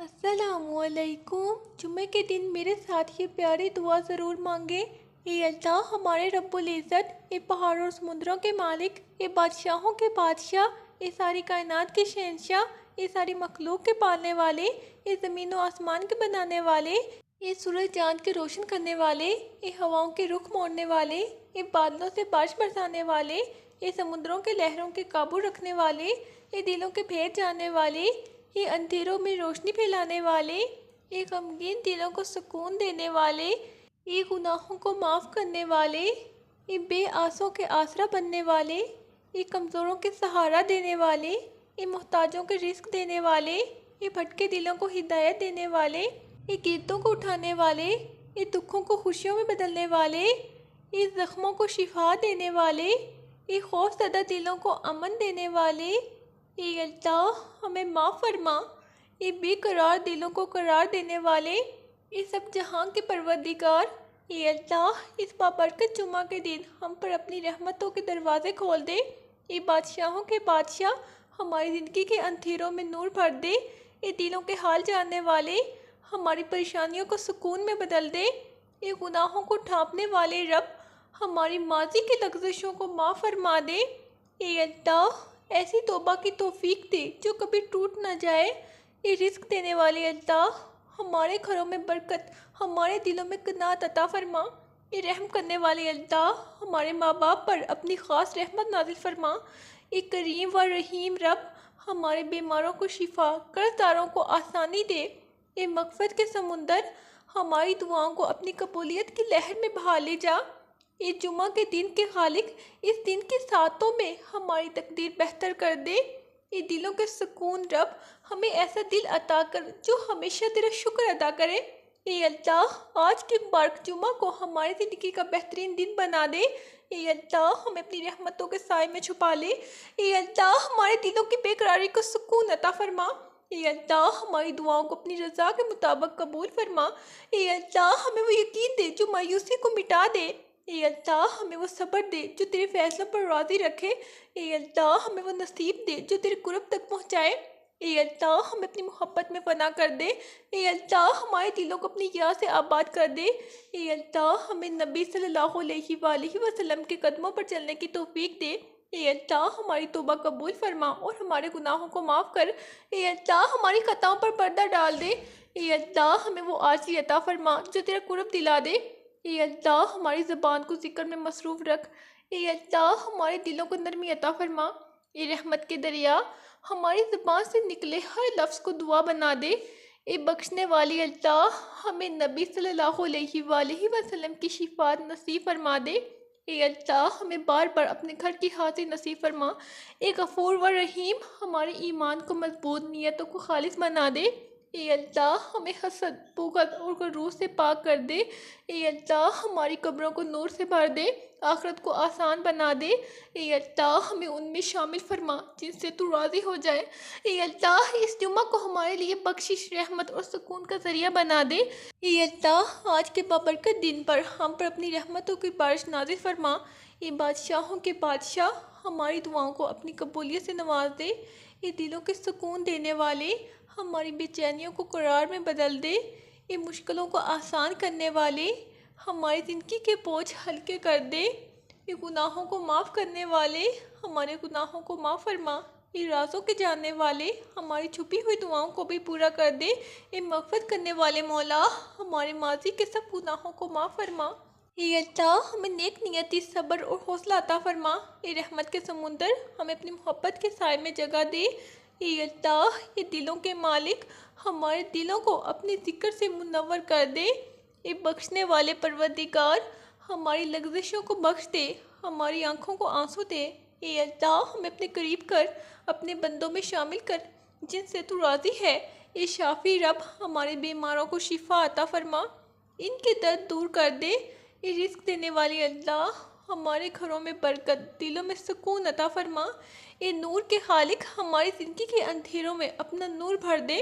अस्सलामुअलैकुम। जुम्मे के दिन मेरे साथ ये प्यारी दुआ ज़रूर मांगे। ये अल्लाह हमारे रब्बुल इज़्ज़त, ये पहाड़ों और समुद्रों के मालिक, ये बादशाहों के बादशाह, ये सारी कायनात के शहंशाह, ये सारी मखलूक के पालने वाले, ये ज़मीन व आसमान के बनाने वाले, ये सूरज चाँद के रोशन करने वाले, ये हवाओं के रुख मोड़ने वाले, ये बादलों से बारिश बरसाने वाले, ये समुद्रों के लहरों के काबू रखने वाले, ये दिलों के भेद जानने वाले, ये अंधेरों में रोशनी फैलाने वाले, ये गमगीन दिलों को सुकून देने वाले, ये गुनाहों को माफ़ करने वाले, ये बेआसों के आसरा बनने वाले, ये कमज़ोरों के सहारा देने वाले, ये मोहताजों के रिस्क देने वाले, ये भटके दिलों को हिदायत देने वाले, ये गिरतों को उठाने वाले, ये दुखों को खुशियों में बदलने वाले, ये ज़ख्मों को शिफा देने वाले, ये खौफज़दा दिलों को अमन देने वाले। ये अल्लाह हमें माफ़ फरमा। ये बेकरार दिलों को करार देने वाले, ये सब जहां के परवरदिगार। ये अल्लाह इस बाबरकत जुमा के दिन हम पर अपनी रहमतों के दरवाज़े खोल दे। ये बादशाहों के बादशाह हमारी ज़िंदगी के अंधेरों में नूर भर दे। ये दिलों के हाल जानने वाले हमारी परेशानियों को सुकून में बदल दे। ये गुनाहों को ढांपने वाले रब हमारी माजी की लग़्ज़िशों को माफ़ फरमा दे। ये अल्लाह ऐसी तौबा की तौफीक दे जो कभी टूट ना जाए। ये रिस्क देने वाले अल्लाह हमारे घरों में बरकत, हमारे दिलों में कनात अता फरमा। ये रहम करने वाले अल्लाह हमारे माँ बाप पर अपनी ख़ास रहमत नाजिल फरमा। ये करीम व रहीम रब हमारे बीमारों को शिफा, कर्जदारों को आसानी दे। ये मग़फ़िरत के समुंदर हमारी दुआओं को अपनी कबूलियत की लहर में बहा ले जा। ये जुमा के दिन के खालिक इस दिन की सातों में हमारी तकदीर बेहतर कर दे। ये दिलों के सुकून रब हमें ऐसा दिल अता कर जो हमेशा तेरा शुक्र अदा करे। ये अल्लाह आज के मुबारक जुमा को हमारी ज़िंदगी का बेहतरीन दिन बना दे। ये अल्लाह हमें अपनी रहमतों के साए में छुपा ले। ये अल्लाह हमारे दिलों की बेकरारी को सुकून अता फरमा। ये अल्लाह हमारी दुआओं को अपनी रज़ा के मुताबिक कबूल फरमा। ये अल्लाह हमें वो यकीन दे जो मायूसी को मिटा दे। ये अल्लाह हमें वो सब्र दे जो तेरे फैसलों पर राज़ी रखे। ये अल्लाह हमें वो नसीब दे जो तेरे कुर्ब तक पहुँचाए। ये अल्लाह हमें अपनी मोहब्बत में फना कर दे। ये अल्लाह हमारे दिलों को अपनी याद से आबाद कर दे। ये अल्लाह हमें नबी सल्लल्लाहु अलैहि वसल्लम के कदमों पर चलने की तौफीक दे। ये अल्लाह हमारी तौबा कबूल फरमा और हमारे गुनाहों को माफ़ कर। ये अल्लाह हमारी खताओं पर पर्दा डाल दे। ये अल्लाह हमें वो आजी अता फरमा जो तेरा कुर्ब दिला दे। ये अल्लाह हमारी ज़बान को ज़िक्र में मसरूफ़ रख। ये अल्लाह हमारे दिलों को नरमी अता फरमा। ये रहमत के दरिया हमारी ज़बान से निकले हर लफ्ज़ को दुआ बना दे। ये बख्शने वाली अल्लाह हमें नबी सल्लल्लाहु अलैहि वसल्लम की शिफात नसीब फरमा दे। ये अल्लाह हमें बार बार अपने घर की हाज़िर नसीब फरमा। ये गफ़ूर व रहीम हमारे ईमान को मजबूत, नियतों को खालिस बना दे। ये अल्लाह हमें हसद, बुग़्ज़ और गरूर से पाक कर दे। ये अल्लाह हमारी कब्रों को नूर से भर दे, आखिरत को आसान बना दे। ये अल्लाह हमें उनमें शामिल फरमा जिनसे तू राज़ी हो जाए। ये अल्लाह इस जुम्मा को हमारे लिए बख्शिश, रहमत और सुकून का ज़रिया बना दे। ये अल्लाह आज के बाबरकत दिन पर हम पर अपनी रहमतों की बारिश नाज़िल फरमा। ये बादशाहों के बादशाह हमारी दुआओं को अपनी कबूलियत से नवाज दे। ये दिलों के सुकून देने वाले हमारी बेचैनियों को करार में बदल दे। ये मुश्किलों को आसान करने वाले हमारी ज़िंदगी के बोझ हल्के कर दे। ये गुनाहों को माफ़ करने वाले हमारे गुनाहों को माफ़ फरमा। ये राज़ों के जानने वाले हमारी छुपी हुई दुआओं को भी पूरा कर दे। ये मग़फ़िरत करने वाले मौला हमारे माजी के सब गुनाहों को माफ़ फरमा। ये अल्लाह हमें नेक नियति, सब्र और हौसला अता फरमा। ये रहमत के समुंदर हमें अपनी मोहब्बत के साए में जगह दे। ये अल्लाह ये दिलों के मालिक हमारे दिलों को अपने ज़िक्र से मुनव्वर कर दे। ये बख्शने वाले परवरदिगार हमारी लग़्ज़िशों को बख्श दे, हमारी आँखों को आंसू दे। ये अल्लाह हमें अपने करीब कर, अपने बंदों में शामिल कर जिनसे तू राज़ी है। ये शाफ़ी रब हमारे बीमारों को शिफा अता फरमा, इनके दर्द दूर कर दे। ये रिस्क देने वाली अल्लाह हमारे घरों में बरकत, दिलों में सुकून अता फरमा। ये नूर के खालिक हमारी ज़िंदगी के अंधेरों में अपना नूर भर दे।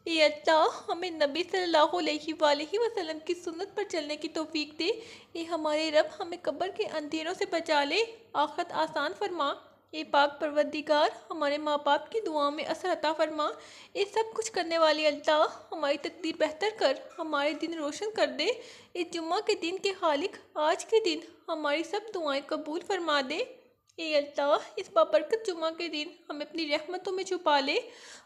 ये अल्लाह हमें नबी सल्लल्लाहु अलैहि वसल्लम की सुन्नत पर चलने की तौफीक दे। ये हमारे रब हमें कब्र के अंधेरों से बचा ले, आखिरत आसान फरमा। ए पाक परवरदिगार, हमारे माँ बाप की दुआओं में असर अता फरमा। ये सब कुछ करने वाली अल्लाह, हमारी तकदीर बेहतर कर, हमारे दिन रोशन कर दे। इस जुम्मा के दिन के खालिक, आज के दिन हमारी सब दुआएं कबूल फरमा दे। ए अल्लाह, इस बाबरकत जुम्मा के दिन हमें अपनी रहमतों में छुपा ले,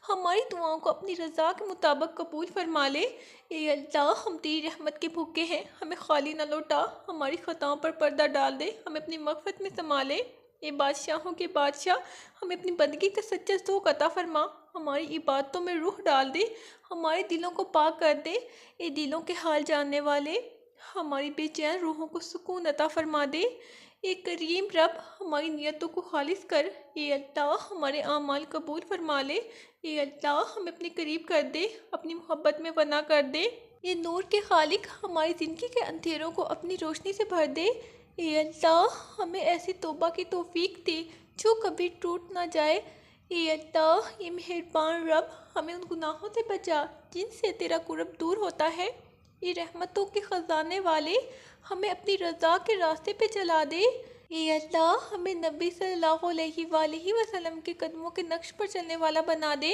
हमारी दुआओं को अपनी रज़ा के मुताबिक कबूल फरमा ले। ए अल्लाह, हम तेरी रहमत के भूखे हैं, हमें खाली न लौटा, हमारी ख़ताओं पर पर्दा डाल दे, हमें अपनी मग़फ़िरत में संभाले। ए बादशाहों के बादशाह, हमें अपनी बंदगी का सच्चा ज़ौक़ अता फरमा, हमारी इबादतों में रूह डाल दे, हमारे दिलों को पाक कर दे। ए दिलों के हाल जानने वाले, हमारी बेचैन रूहों को सुकून अता फरमा दे। ए करीम रब, हमारी नियतों को खालिस कर। ए अल्लाह, हमारे आमाल कबूल फरमा ले। ए अल्लाह, हमें अपने करीब कर दे, अपनी मोहब्बत में बना कर दे। ये नूर के खालिक, हमारी ज़िंदगी के अंधेरों को अपनी रोशनी से भर दे। ए अल्लाह, हमें ऐसी तौबा की तौफीक दे जो कभी टूट ना जाए। ए अल्लाह, ये मेहरबान रब, हमें उन गुनाहों से बचा जिनसे तेरा कुर्ब दूर होता है। ये रहमतों के ख़जाने वाले, हमें अपनी रज़ा के रास्ते पे चला दे। ए अल्लाह, हमें नबी सल्लल्लाहु अलैहि वसल्लम के कदमों के नक्श पर चलने वाला बना दे।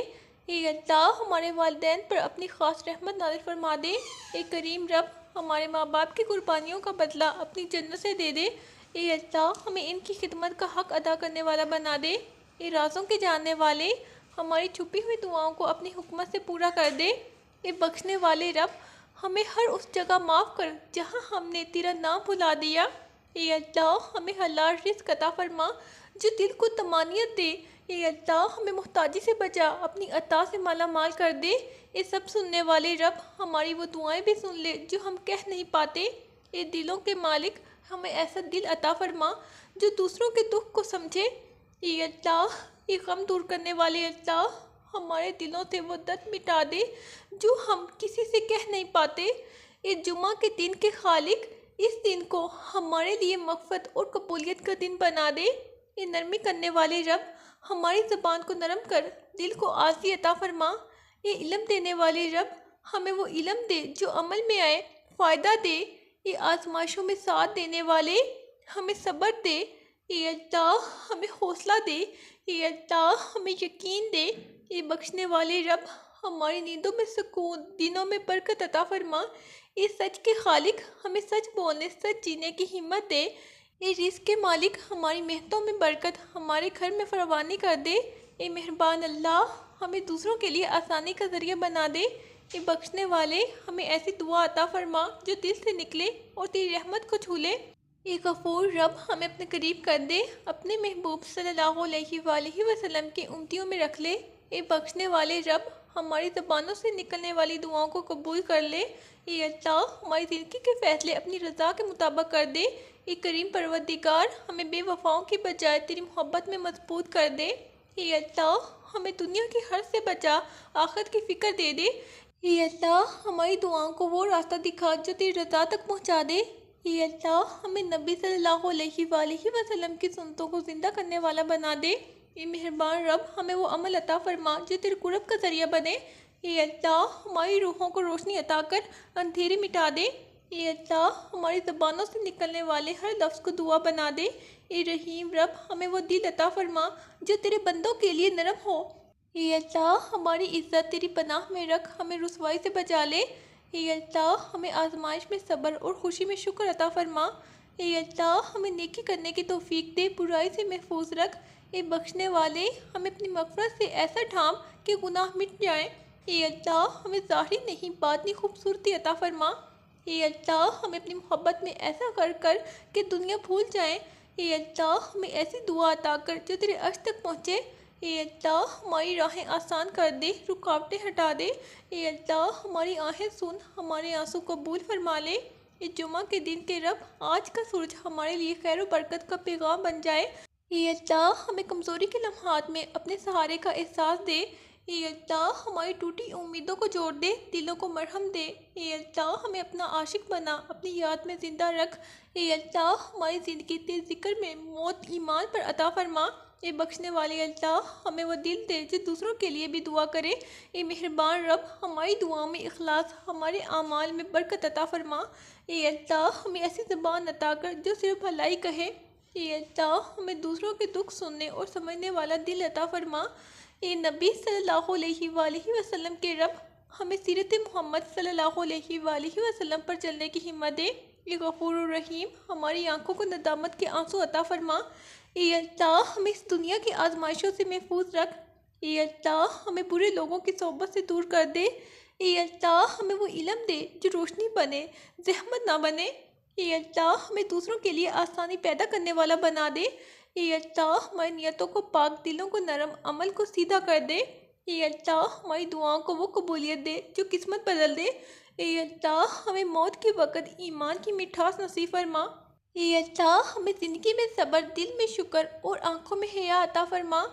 ए अल्लाह, हमारे वालिदैन पर अपनी ख़ास रहमत नाज़िल फरमा दे। ए करीम रब, हमारे माँ बाप की कुर्बानियों का बदला अपनी जन्नत से दे दे। ए अल्लाह, हमें इनकी खिदमत का हक़ अदा करने वाला बना दे। ए राज़ों के जानने वाले, हमारी छुपी हुई दुआओं को अपनी हुकमत से पूरा कर दे। ए बख्शने वाले रब, हमें हर उस जगह माफ़ कर जहाँ हमने तेरा नाम भुला दिया। ए अल्लाह, हमें हलाल रिज़्क़ अता फरमा जो दिल को तमानियत दे। ए अल्लाह, हमें मुहताजी से बचा, अपनी अता से माला माल कर दे। ये सब सुनने वाले रब, हमारी वो दुआएं भी सुन ले जो हम कह नहीं पाते। ए दिलों के मालिक, हमें ऐसा दिल अता फरमा जो दूसरों के दुख को समझे। ए अल्लाह, ये गम दूर करने वाले अल्लाह, हमारे दिलों से वो दर्द मिटा दे जो हम किसी से कह नहीं पाते। ये जुमा के दिन के खालिक, इस दिन को हमारे लिए मग़फ़िरत और कबूलियत का दिन बना दे। ये नरमी करने वाले रब, हमारी ज़बान को नरम कर, दिल को आज़ी अता फरमा। ये इल्म देने वाले रब, हमें वो इल्म दे जो अमल में आए, फ़ायदा दे। ये आज़माइशों में साथ देने वाले, हमें सब्र दे। ये अल्लाह, हमें हौसला दे। ये अल्लाह, हमें यकीन दे। ये बख्शने वाले रब, हमारी नींदों में सुकून, दिनों में बरकत अता फरमा। ये सच के खालिक, हमें सच बोलने, सच जीने की हिम्मत दे। ये रिज़्क़ के मालिक, हमारी मेहनतों में बरकत, हमारे घर में फरवानी कर दे। ये मेहरबान अल्लाह, हमें दूसरों के लिए आसानी का ज़रिया बना दे। ये बख्शने वाले, हमें ऐसी दुआ अता फरमा जो दिल से निकले और तेरी रहमत को छूले। ये गफ़ूर रब, हमें अपने करीब कर दे, अपने महबूब सल्लल्लाहु अलैहि वसल्लम की उम्मतियों में रख ले। ये बख्शने वाले रब, हमारी ज़बानों से निकलने वाली दुआओं को कबूल कर ले। ये अल्लाह, हमारी ज़िंदगी के फ़ैसले अपनी रज़ा के मुताबिक कर दे। ये करीम परवरदिगार, हमें बेवफाओं की बजाय तेरी मोहब्बत में मजबूत कर दे। ये अल्लाह, हमें दुनिया की हर से बचा, आखिरत की फ़िक्र दे दे। ये अल्लाह, हमारी दुआओं को वो रास्ता दिखा जो तेरी रज़ा तक पहुँचा दे। ये अल्लाह, हमें नबी सल्लल्लाहु अलैहि वसल्लम की सुन्नतों को ज़िंदा करने वाला बना दे। ये मेहरबान रब, हमें वो अमल अता फरमा जो तेरे कुर्ब का ज़रिया बने। ये अल्लाह, हमारी रूहों को रोशनी अता कर, अंधेरे मिटा दे। ये अल्लाह, हमारी ज़बानों से निकलने वाले हर लफ्ज़ को दुआ बना दे। ये रहीम रब, हमें वो दिल अता फरमा जो तेरे बंदों के लिए नरम हो। ये अल्लाह, हमारी इज़्ज़त तेरी पनाह में रख, हमें रुसवाई से बचा ले। ये अल्लाह, हमें आजमाइश में सब्र और खुशी में शुक्र अता फरमा। ये अल्लाह, हमें नेकी करने की तौफीक दे, बुराई से महफूज रख। ये बख्शने वाले, हमें अपनी मग़फ़िरत से ऐसा ढांप कि गुनाह मिट जाए। ये अल्लाह, हमें ज़ाहिरी नहीं बातिनी खूबसूरती अता फरमा। ये अल्लाह, हमें अपनी मोहब्बत में ऐसा कर कर कि दुनिया भूल जाए। ये अल्लाह, हमें ऐसी दुआ अता कर जो तेरे अर्श तक पहुँचे। ये अल्लाह, हमारी राहें आसान कर दे, रुकावटें हटा दे। ये अल्लाह, हमारी आहें सुन, हमारे आंसू कबूल फरमा ले। ये जुमा के दिन के रब, आज का सूरज हमारे लिए खैर और बरकत का पैगाम बन जाए। ये अल्लाह, हमें कमज़ोरी के लम्हात में अपने सहारे का एहसास दे। ये अल्लाह, हमारी टूटी उम्मीदों को जोड़ दे, दिलों को मरहम दे। ये अल्लाह, हमें अपना आशिक बना, अपनी याद में ज़िंदा रख। ये अल्लाह, हमारी ज़िंदगी तेरे ज़िक्र में मौत ईमान पर अता फरमा। ये बख्शने वाले अल्लाह, हमें वो दिल दे जो दूसरों के लिए भी दुआ करे। ये मेहरबान रब, हमारी दुआओं में इखलास, हमारे आमाल में बरकत अता फरमा। ये अल्लाह, हमें ऐसी ज़बान अता कर जो सिर्फ भलाई कहे। ये अल्लाह हमें दूसरों के दुख सुनने और समझने वाला दिल अता फरमा। ये नबी सल्लल्लाहु अलैहि वसल्लम के रब हमें सीरत मोहम्मद सल्लल्लाहु अलैहि वसल्लम पर चलने की हिम्मत दे। ये गफूर रहीम हमारी आंखों को नदामत के आंसू अता फरमा। ये अल्लाह हमें इस दुनिया की आजमाइशों से महफूज रख। ये अल्लाह हमें बुरे लोगों की सोबत से दूर कर दे। ये अल्लाह हमें वो इल्म दे जो रोशनी बने, जहमत ना बने। ये अल्लाह हमें दूसरों के लिए आसानी पैदा करने वाला बना दे। ये अल्लाह हमारी नियतों को पाक, दिलों को नरम, अमल को सीधा कर दे। ये अल्लाह हमारी दुआओं को वो कबूलियत दे जो किस्मत बदल दे। ये अल्लाह हमें मौत के वक़्त ईमान की मिठास नसीब फरमा। ये अल्लाह हमें ज़िंदगी में सब्र, दिल में शुक्र और आंखों में हया अता फरमा।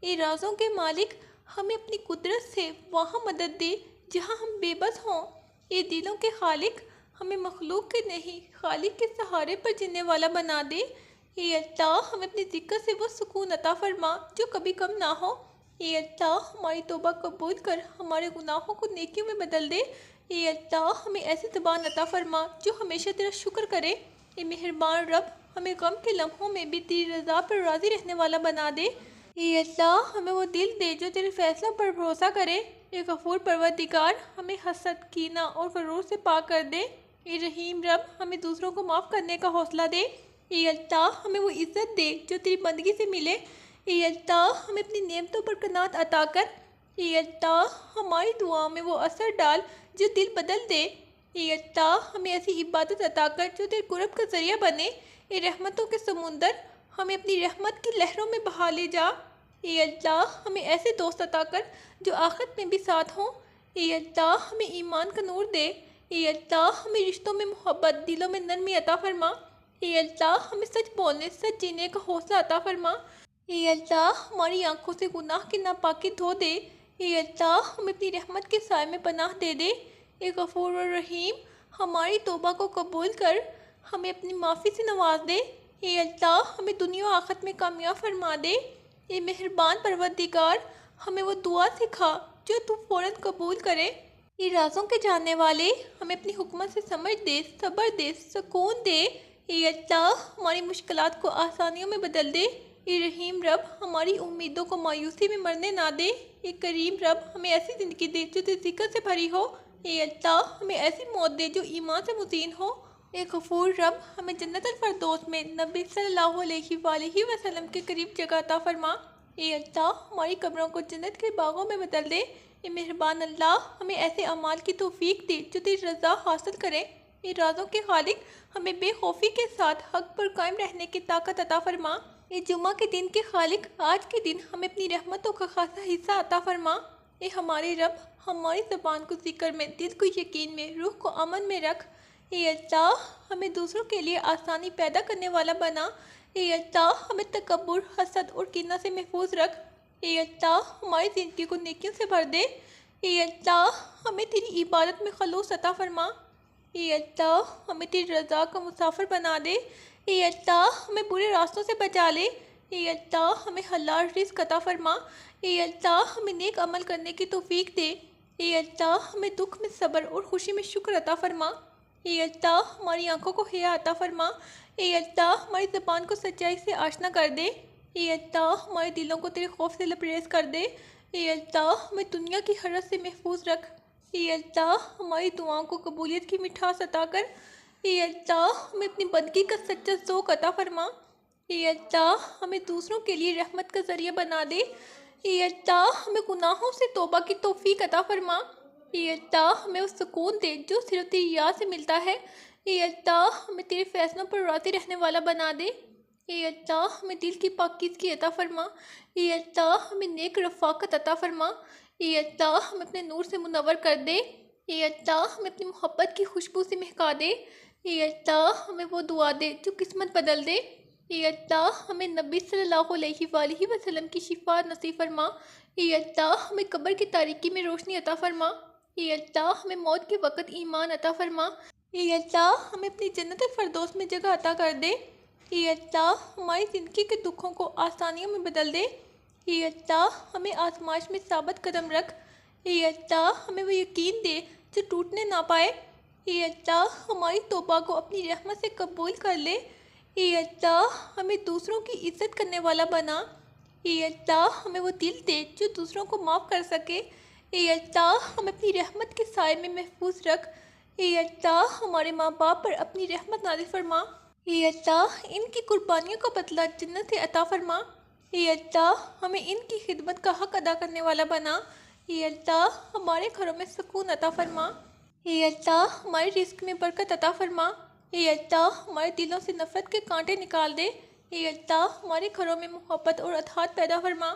ये राज़ों के मालिक हमें अपनी कुदरत से वहाँ मदद दे जहाँ हम बेबस हों। ये दिलों के खालिक हमें मखलूक के नहीं, खालिक के सहारे पर जीने वाला बना दे। ये अल्लाह हमें अपनी ज़िक्र से वो सुकून अता फरमा जो कभी कम ना हो। ये अल्लाह हमारी तौबा कबूल कर हमारे गुनाहों को नेकियों में बदल दे। ये अल्लाह हमें ऐसी ज़बान अता फरमा जो हमेशा तेरा शुक्र करे। ये मेहरबान रब हमें गम के लम्हों में भी तेरी रज़ा पर राज़ी रहने वाला बना दे। ये अल्लाह हमें वो दिल दे जो तेरे फैसलों पर भरोसा करे। ये गफूर परवरदिगार हमें हसद, कीना और गरूर से पाक कर दे। ये रहीम रब हमें दूसरों को माफ़ करने का हौसला दे। ये अल्लाह हमें वो इज़्ज़त दे जो तेरी बंदगी से मिले। ये अल्लाह हमें अपनी नेमतों पर कनात अता कर। ये अल्लाह हमारी दुआओं में वो असर डाल जो दिल बदल दे। ये अल्लाह हमें ऐसी इबादत अता कर जो तेरे कुर्ब का ज़रिया बने। ये रहमतों के समुंदर हमें अपनी रहमत की लहरों में बहा ले जा। ये अल्लाह हमें ऐसे दोस्त अता कर जो आखिरत में भी साथ हों। ये अल्लाह हमें ईमान का नूर दे। ये अल्लाह हमें रिश्तों में मोहब्बत, दिलों में नरमी अता फरमा। ये अल्लाह हमें सच बोलने, सच जीने का हौसला अता फरमा। ये अल्लाह हमारी आंखों से गुनाह की नापाकी धो दे। ये अल्लाह हमें अपनी रहमत के साए में पनाह दे दे। ये गफूर और रहीम हमारी तौबा को कबूल कर हमें अपनी माफ़ी से नवाज दे। ये अल्लाह हमें दुनिया और आखिरत में कामयाब फरमा दे। ये मेहरबान परवरदिगार हमें वो दुआ सिखा जो तू फ़ौरन कबूल करे। ये राज़ों के जानने वाले हमें अपनी हुकमत से समझ दे, सब्र दे, सुकून दे। ये अल्लाह हमारी मुश्किलात को आसानियों में बदल दे। ये रहीम रब हमारी उम्मीदों को मायूसी में मरने ना दे। ये करीम रब हमें ऐसी ज़िंदगी दे जो तेरी ज़िक्र से भरी हो। ये अल्लाह हमें ऐसी मौत दे जो ईमान से मुज़ीन हो। ये गफूर रब हमें जन्नत अल फरदौस में नबी सल्लल्लाहु अलैहि वसल्लम के करीब जगह अता फरमा। ये अल्लाह हमारी कब्रों को जन्नत के बागों में बदल दे। ये मेहरबान अल्लाह हमें ऐसे अमाल की तौफीक दे जो तेरी रज़ा हासिल करें। ये राज़ों के खालिक हमें बेखौफी के साथ हक पर कायम रहने की ताकत अता फरमा। ये जुमा के दिन के खालिक आज के दिन हमें अपनी रहमतों का खासा हिस्सा अता फरमा। ये हमारे रब हमारी ज़बान को ज़िक्र में, दिल को यकीन में, रूह को अमन में रख। ये अल्लाह हमें दूसरों के लिए आसानी पैदा करने वाला बना। ये अल्लाह हमें तकब्बुर, हसद और कीना से महफूज रख। ये अल्लाह हमारी ज़िंदगी को नेकियों से भर दे। ये अल्लाह हमें तेरी इबादत में खलूस अता फरमा। ये अल्लाह हमें तेरी रज़ा का मुसाफिर बना दे। ये अल्लाह हमें बुरे रास्तों से बचा ले। ये अल्लाह हमें हलाल रिज़्क़ अता फरमा। ये अल्लाह हमें नेक अमल करने की तौफीक दे। ये अल्लाह हमें दुख में सब्र और खुशी में शुक्र अता फरमा। ये अल्लाह हमारी आंखों को हया अता फरमा। ये अल्लाह हमारी ज़बान को सच्चाई से आशना कर दे। ये अल्लाह हमारे दिलों को तेरे खौफ से लबरेज कर दे। ये अल्लाह हमें दुनिया की हरस से महफूज रख। ये अल्लाह हमारी दुआओं को कबूलियत की मिठास अता कर। ये अल्लाह हमें अपनी बंदगी का सच्चा ज़ौक़ अता फरमा। ये अल्लाह हमें दूसरों के लिए रहमत का ज़रिया बना दे। ये अल्लाह हमें गुनाहों से तौबा की तौफीक अता फरमा। ये अल्लाह हमें उस सुकून दे जो सिर्फ तेरी याद से मिलता है। ये अल्लाह हमें तेरे फैसलों पर राज़ी रहने वाला बना दे। ये अल्लाह हमें दिल की पाकीज़गी अता फरमा। ये अल्लाह हमें नेक रफ़ाकत अता फरमा। ये अल्लाह हमें अपने नूर से मुनव्वर कर दे। ये अल्लाह हमें अपनी मोहब्बत की खुशबू से महका दे। ये अल्लाह हमें वो दुआ दे जो किस्मत बदल दे। ये अल्लाह हमें नबी सल्लल्लाहु अलैहि वसल्लम की शिफा नसीब फरमा। ये अल्लाह हमें कब्र की तारीकी में रोशनी अता फरमा। ये अल्लाह हमें मौत के वक़्त ईमान अता फरमा। ये अल्लाह हमें अपनी जन्नत फरदौस में जगह अता कर दे। ये अल्लाह हमारी ज़िंदगी के दुखों को आसानियों में बदल दे। ये अल्लाह हमें आजमाइश में साबित कदम रख। ये अल्लाह हमें वो यकीन दे जो टूटने ना पाए। ये अल्लाह हमारी तौबा को अपनी रहमत से कबूल कर ले। ए अल्लाह हमें दूसरों की इज्जत करने वाला बना। ए अल्लाह हमें वो दिल दे जो दूसरों को माफ़ कर सके। ए अल्लाह हमें अपनी रहमत के साए में महफूज रख। ए अल्लाह हमारे माँ बाप पर अपनी रहमत नाज़िल फरमा। ए अल्लाह इनकी कुर्बानियों का बदला जन्नत से अता फरमा। ए अल्लाह हमें इनकी खिदमत का हक अदा करने वाला बना। ए अल्लाह हमारे घरों में सुकून अता फरमा। ए अल्लाह हमारे रिस्क में बरकत अता फरमा। ए अल्लाह हमारे दिलों से नफ़रत के कांटे निकाल दे। ए अल्लाह हमारे घरों में मोहब्बत और अताअत पैदा फरमा।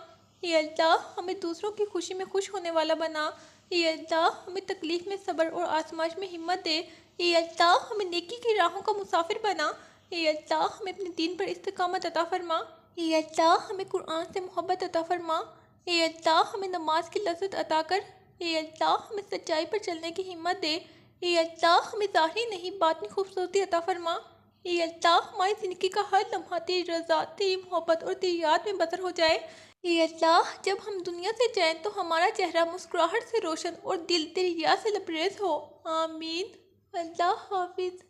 ए अल्लाह हमें दूसरों की खुशी में खुश होने वाला बना। ए अल्लाह हमें तकलीफ़ में सब्र और आजमाइश में हिम्मत दे। ए अल्लाह हमें नेकी की राहों का मुसाफिर बना। ए अल्लाह हमें अपने दीन पर इस्तिकामत अता फरमा। ए अल्लाह हमें कुरान से मोहब्बत अता फरमा। ए अल्लाह हमें नमाज की लज़्ज़त अता कर। ए अल्लाह हमें सच्चाई पर चलने की हिम्मत दे। ए अल्लाह हमें ज़ाहिरी नहीं बातिनी खूबसूरती अता फरमा। ए अल्लाह हमारी ज़िंदगी का हर लम्हा तेरी रज़ा, तेरी मोहब्बत और तेरी याद में बसर हो जाए। ए अल्लाह जब हम दुनिया से जाएं तो हमारा चेहरा मुस्कुराहट से रोशन और दिल तेरी याद से लबरेज हो। आमीन। अल्लाह हाफिज़।